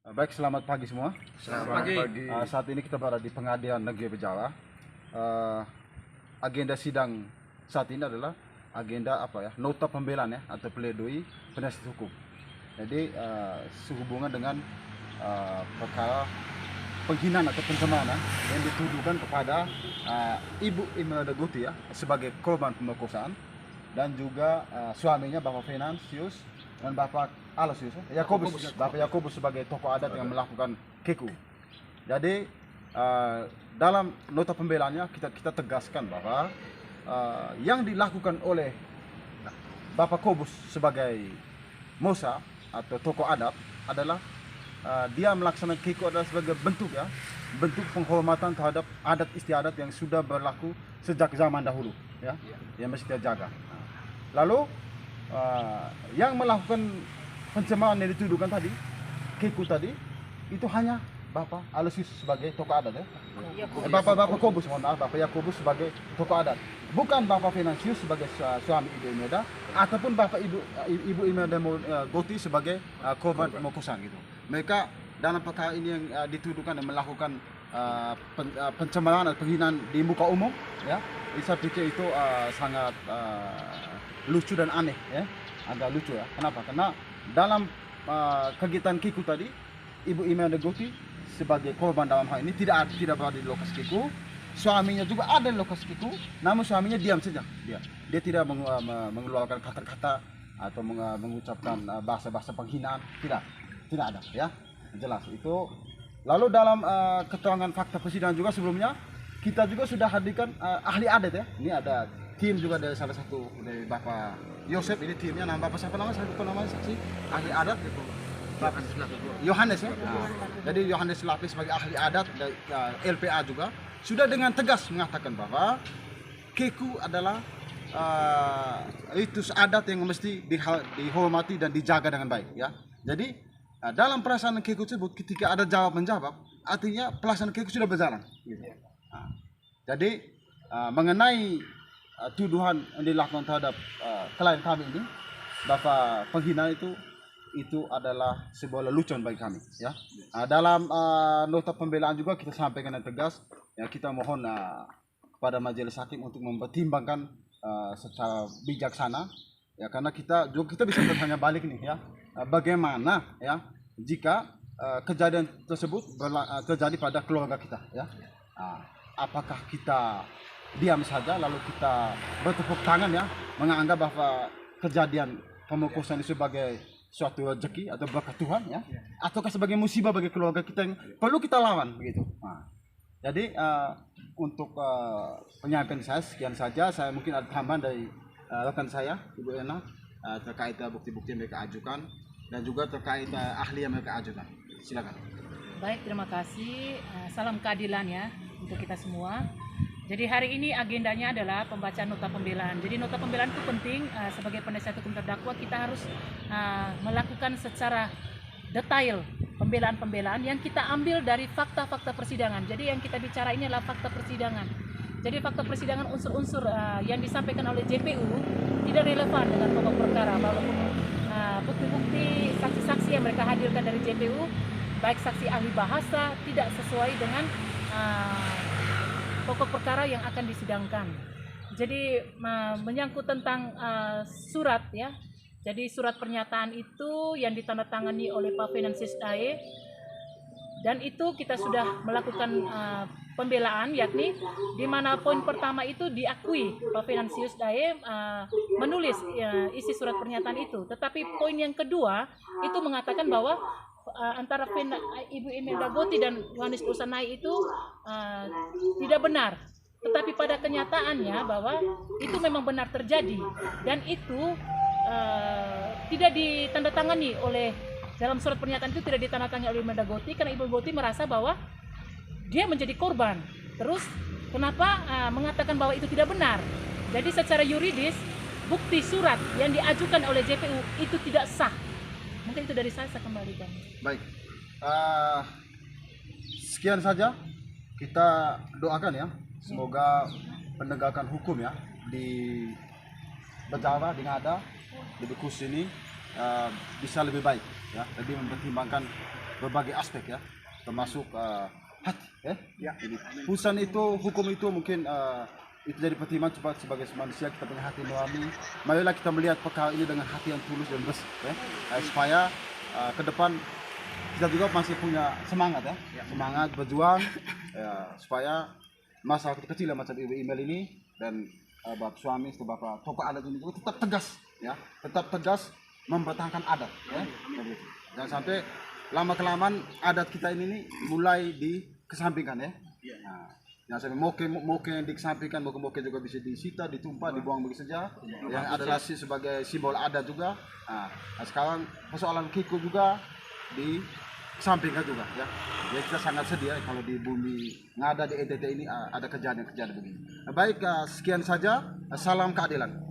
Baik, selamat pagi semua. Selamat pagi. Saat ini kita berada di Pengadilan Negeri Berjala. Agenda sidang saat ini adalah agenda nota pembelaan atau pledoi penasihat hukum. Jadi sehubungan dengan perkara penghinaan atau pencemaran yang dituduhkan kepada Ibu Imelda Guti sebagai korban pemerkosaan, dan juga suaminya Bapak Venansius dan Bapak Aloysius Yakobus, Bapak Yakobus sebagai tokoh adat yang melakukan keku. Jadi dalam nota pembelaannya kita tegaskan bahwa yang dilakukan oleh Bapak Kobus sebagai Mosa atau tokoh adat adalah dia melaksanakan keku adalah sebagai bentuk penghormatan terhadap adat istiadat yang sudah berlaku sejak zaman dahulu yang mesti kita jaga. Lalu yang melakukan pencemaran yang dituduhkan tadi, keku tadi, itu hanya Bapak Aloysius sebagai tokoh adat Bapak Kobus, Bapak Yakobus sebagai tokoh adat, bukan Bapak Venansius sebagai suami Ibu Imelda ataupun Bapak Ibu Imelda Guti sebagai korban pemerkosaan gitu. Mereka dalam perkara ini yang dituduhkan dan melakukan pencemaran atau penghinaan di muka umum saya pikir itu sangat lucu dan aneh agak lucu Kenapa? Karena dalam kegiatan kiku tadi, Ibu Imelda Guti sebagai korban dalam hal ini tidak berada di lokasi kiku. Suaminya juga ada di lokasi kiku, namun suaminya diam saja. Dia tidak mengeluarkan kata-kata atau mengucapkan bahasa-bahasa penghinaan, tidak ada jelas itu. Lalu dalam keterangan fakta persidangan juga sebelumnya kita juga sudah hadirkan ahli adat Ini ada tim juga dari salah satu dari Bapak Yosef, ini timnya Bapak siapa namanya? Saya lupa namanya, saksi ahli adat gitu. Bapak Yohanes Jadi Yohanes Lapis sebagai ahli adat dari LPA juga sudah dengan tegas mengatakan bahwa keku adalah ritus adat yang mesti dihormati dan dijaga dengan baik Jadi dalam pelaksanaan keku tersebut ketika ada jawab menjawab, artinya pelaksanaan keku sudah berjalan Jadi mengenai tuduhan yang dilakukan terhadap klien kami ini, Bapak penghinaan itu adalah sebuah lelucon bagi kami dalam nota pembelaan juga kita sampaikan dengan tegas kita mohon kepada majelis hakim untuk mempertimbangkan secara bijaksana karena kita bisa bertanya balik nih bagaimana jika kejadian tersebut terjadi pada keluarga kita apakah kita diam saja lalu kita bertepuk tangan menganggap bahwa kejadian pemerkosaan itu sebagai suatu rezeki atau berkat Tuhan ataukah sebagai musibah bagi keluarga kita yang perlu kita lawan begitu. Jadi untuk penyampaian saya sekian saja. Saya mungkin ada tambahan dari rekan saya Ibu Ena terkait bukti-bukti yang mereka ajukan dan juga terkait ahli yang mereka ajukan. Silakan. Baik, terima kasih. Salam keadilan untuk kita semua. Jadi hari ini agendanya adalah pembacaan nota pembelaan. Jadi nota pembelaan itu penting sebagai penasihat hukum terdakwa kita harus melakukan secara detail pembelaan-pembelaan yang kita ambil dari fakta-fakta persidangan. Jadi yang kita bicara ini adalah fakta persidangan. Jadi fakta persidangan unsur-unsur yang disampaikan oleh JPU tidak relevan dengan pokok perkara, walaupun bukti-bukti saksi-saksi yang mereka hadirkan dari JPU baik saksi ahli bahasa tidak sesuai dengan pokok perkara yang akan disidangkan. Jadi menyangkut tentang surat Jadi surat pernyataan itu yang ditandatangani oleh Pak Venansius Dae, dan itu kita sudah melakukan pembelaan, yakni di mana poin pertama itu diakui Pak Venansius Dae menulis isi surat pernyataan itu. Tetapi poin yang kedua itu mengatakan bahwa antara Ibu Imelda Guti dan Yohanes Usanai itu tidak benar, tetapi pada kenyataannya bahwa itu memang benar terjadi dan itu tidak ditandatangani oleh dalam surat pernyataan itu tidak ditandatangani oleh Imelda Guti karena Ibu Guti merasa bahwa dia menjadi korban. Terus kenapa mengatakan bahwa itu tidak benar? Jadi secara yuridis bukti surat yang diajukan oleh JPU itu tidak sah. Mungkin itu dari saya kembalikan. Baik, sekian saja. Kita doakan semoga penegakan hukum di Berjala, di Ngada, di Bekus ini bisa lebih baik lebih mempertimbangkan berbagai aspek ya, termasuk hati ya. Jadi putusan itu, hukum itu mungkin itu jadi pertimbangan cepat sebagai manusia kita punya hati nurani. Marilah kita melihat perkara ini dengan hati yang tulus dan bersih ya. Supaya ke depan kita juga masih punya semangat ya, semangat berjuang ya, supaya masalah kecil macam email ini dan bapak suami atau bapak tokoh adat ini juga tetap tegas ya, tetap tegas mempertahankan adat ya. Jadi, jangan sampai lama kelamaan adat kita ini nih mulai dikesampingkan ya. Nah, jangan sampai moke yang dikesampingkan, moke juga bisa disita, ditumpah, dibuang begitu saja. Yang adalah sebagai simbol adat juga. Nah, sekarang persoalan kiko juga dikesampingkan juga ya. Jadi kita sangat sedih ya kalau di bumi ngada di NTT ini ada kejadian begini. Baik, sekian saja. Salam keadilan.